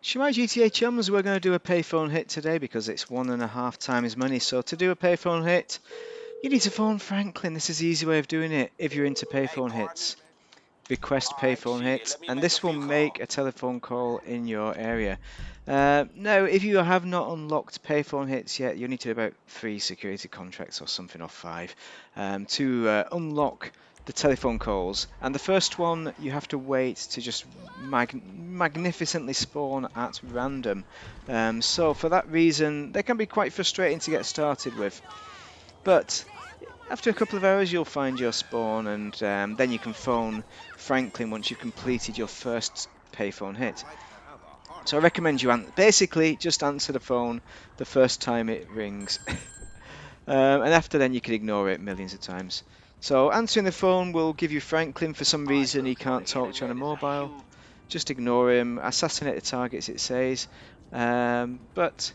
Shemai GTA chums, we're going to do a payphone hit today because it's 1.5 times money. So to do a payphone hit, you need to phone Franklin. This is the easy way of doing it if you're into payphone hits. Request payphone hit, and this will make a telephone call in your area. Now, if you have not unlocked payphone hits yet, you need to do about 3 security contracts or something, or 5, to unlock the telephone calls. And the first one, you have to wait to just magnificently spawn at random. So for that reason, they can be quite frustrating to get started with. But after a couple of hours, you'll find your spawn, and then you can phone Franklin once you've completed your first payphone hit. So I recommend you basically just answer the phone the first time it rings, and after then you can ignore it millions of times. So answering the phone will give you Franklin. For some reason he can't talk to you on a mobile. Just ignore him. Assassinate the targets, it says. But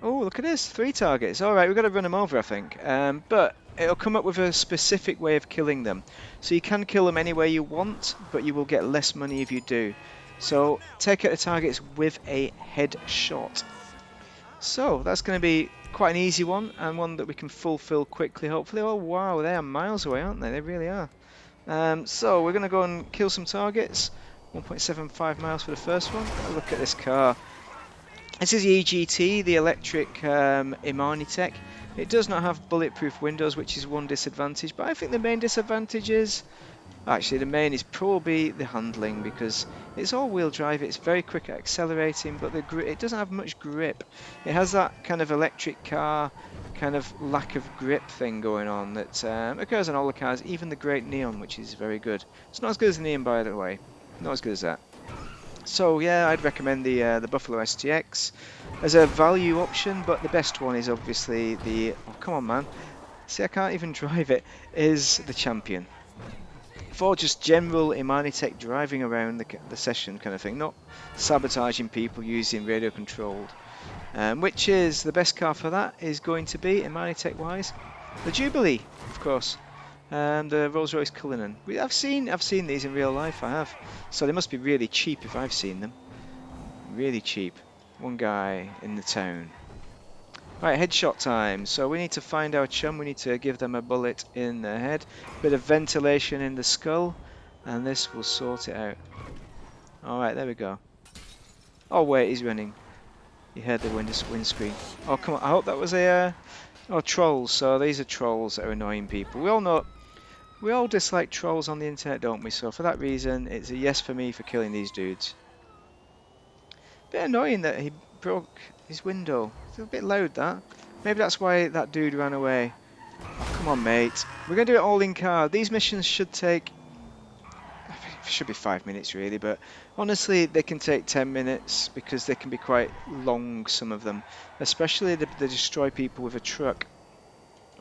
oh, look at this, 3 targets. All right, we've got to run them over, I think. But it'll come up with a specific way of killing them. So you can kill them any way you want, but you will get less money if you do. So take out the targets with a headshot. So that's going to be quite an easy one, and one that we can fulfill quickly, hopefully. Oh wow, they are miles away, aren't they? They really are. So we're going to go and kill some targets. 1.75 miles for the first one. Oh, look at this car. This is the EGT, the electric Imani tech. It does not have bulletproof windows, which is one disadvantage, but I think the main disadvantage is, actually the main is probably the handling, because it's all-wheel drive, it's very quick at accelerating, but it doesn't have much grip. It has that kind of electric car, kind of lack of grip thing going on that occurs on all the cars, even the Great Neon, which is very good. It's not as good as the Neon, by the way, not as good as that. So yeah, I'd recommend the Buffalo STX as a value option, but the best one is obviously the, oh come on man, see I can't even drive it, is the Champion. For just general Imani Tech driving around the session kind of thing, not sabotaging people using radio controlled. Which is the best car for that is going to be, Imani Tech wise, the Jubilee, of course. The Rolls-Royce Cullinan. I've seen these in real life, I have. So they must be really cheap if I've seen them. Really cheap. One guy in the town. Right, headshot time. So we need to find our chum. We need to give them a bullet in the head. Bit of ventilation in the skull. And this will sort it out. Alright, there we go. Oh wait, he's running. You heard the windscreen. Oh come on, I hope that was a... oh, trolls. So these are trolls that are annoying people. We all dislike trolls on the internet, don't we? So for that reason, it's a yes for me for killing these dudes. Bit annoying that he broke his window. It's a bit loud, that. Maybe that's why that dude ran away. Oh, come on, mate. We're going to do it all in car. These missions should take... should be 5 minutes, really, but honestly, they can take 10 minutes because they can be quite long, some of them. Especially they destroy people with a truck.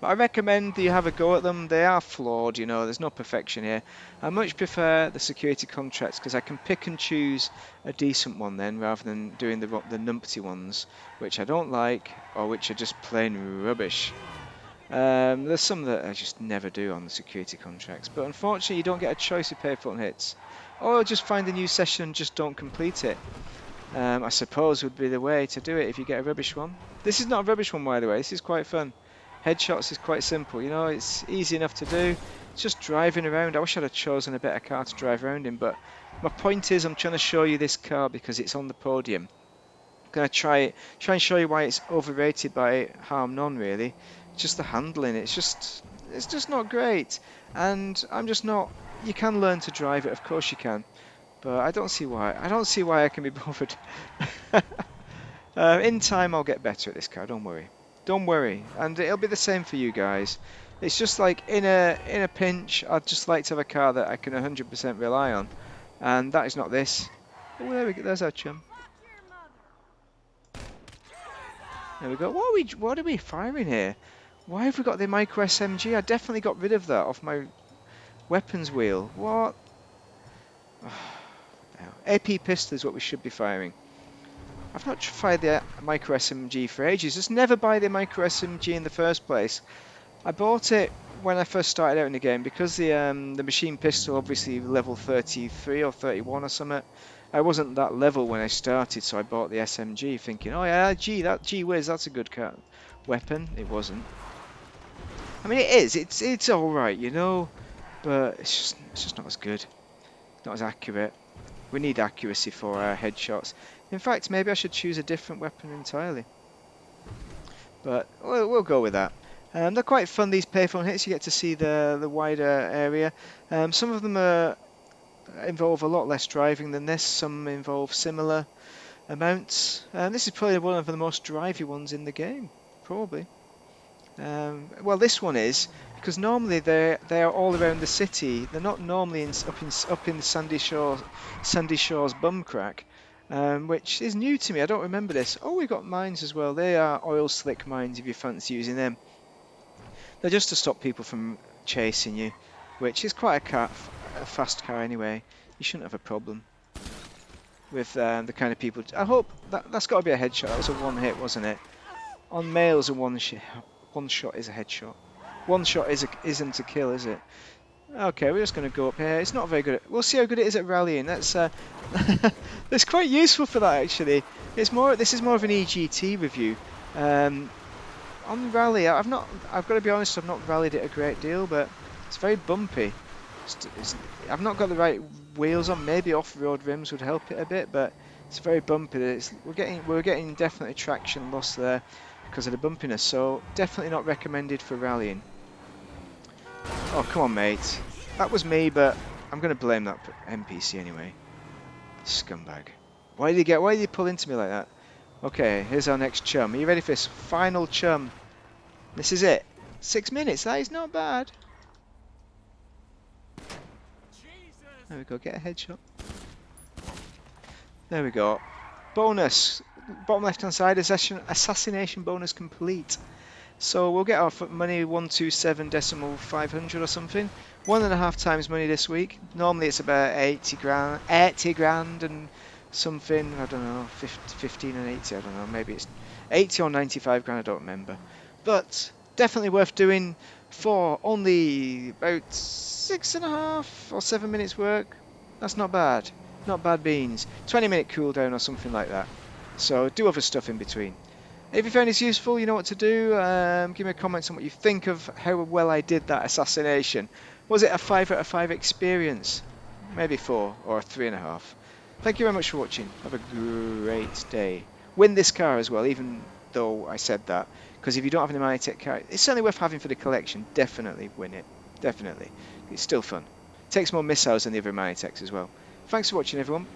But I recommend that you have a go at them. They are flawed, you know, there's no perfection here. I much prefer the security contracts because I can pick and choose a decent one then, rather than doing the numpty ones, which I don't like, or which are just plain rubbish. There's some that I just never do on the security contracts, but unfortunately you don't get a choice of payphone hits. Or just find a new session and just don't complete it. I suppose would be the way to do it if you get a rubbish one. This is not a rubbish one, by the way, this is quite fun. Headshots is quite simple, you know, it's easy enough to do. It's just driving around. I wish I'd have chosen a better car to drive around in, but my point is I'm trying to show you this car because it's on the podium. I'm going to try and show you why it's overrated by harm none, really. It's just the handling, it's just not great. And I'm just not... you can learn to drive it, of course you can. But I don't see why I can be bothered. In time I'll get better at this car, don't worry. Don't worry, and it'll be the same for you guys. It's just like in a pinch, I'd just like to have a car that I can 100% rely on, and that is not this. Oh, there we go. There's our chum. There we go. What are we firing here? Why have we got the micro SMG? I definitely got rid of that off my weapons wheel. What? AP pistol is what we should be firing. I've not fired the micro SMG for ages. Just never buy the micro SMG in the first place. I bought it when I first started out in the game because the machine pistol, obviously level 33 or 31 or something, I wasn't that level when I started, so I bought the SMG thinking, oh yeah, gee whiz, that's a good weapon. It wasn't. I mean, it is. It's all right, you know, but it's just not as good, not as accurate. We need accuracy for our headshots. In fact, maybe I should choose a different weapon entirely. But we'll go with that. They're quite fun, these payphone hits. You get to see the wider area. Some of them involve a lot less driving than this. Some involve similar amounts. This is probably one of the most drivey ones in the game, probably. Well, this one is because normally they are all around the city. They're not normally up in Sandy Shores bum crack, which is new to me. I don't remember this. Oh, we got mines as well. They are oil slick mines if you fancy using them. They're just to stop people from chasing you, which is quite a fast car anyway. You shouldn't have a problem with the kind of people. I hope that's got to be a headshot. That was a one hit, wasn't it? On males, a one shot is a headshot. One shot isn't a kill, is it? Okay, we're just going to go up here. It's not very good. We'll see how good it is at rallying. That's that's quite useful for that actually. This is more of an EGT review. On rally, I've got to be honest, I've not rallied it a great deal, but it's very bumpy. I've not got the right wheels on. Maybe off-road rims would help it a bit, but it's very bumpy. We're getting definitely traction loss there because of the bumpiness, so definitely not recommended for rallying. Oh, come on, mate. That was me, but I'm going to blame that NPC anyway. Scumbag. Why did he pull into me like that? Okay, here's our next chum. Are you ready for this? Final chum. This is it. 6 minutes. That is not bad. There we go. Get a headshot. There we go. Bonus. Bottom left-hand side. Assassination bonus complete. So we'll get our money 127.500 or something. 1.5 times money this week. Normally it's about 80 grand and something. I don't know, 15 and 80. I don't know. Maybe it's 80 or 95 grand. I don't remember. But definitely worth doing for only about 6.5 or 7 minutes work. That's not bad. Not bad beans. 20-minute cooldown or something like that. So do other stuff in between. If you found this useful, you know what to do. Give me a comment on what you think of how well I did that assassination. Was it a 5 out of 5 experience? Maybe 4 or 3.5. Thank you very much for watching. Have a great day. Win this car as well, even though I said that. Because if you don't have an Minitech car, it's certainly worth having for the collection. Definitely win it. Definitely. It's still fun. It takes more missiles than the other Minitechs as well. Thanks for watching, everyone.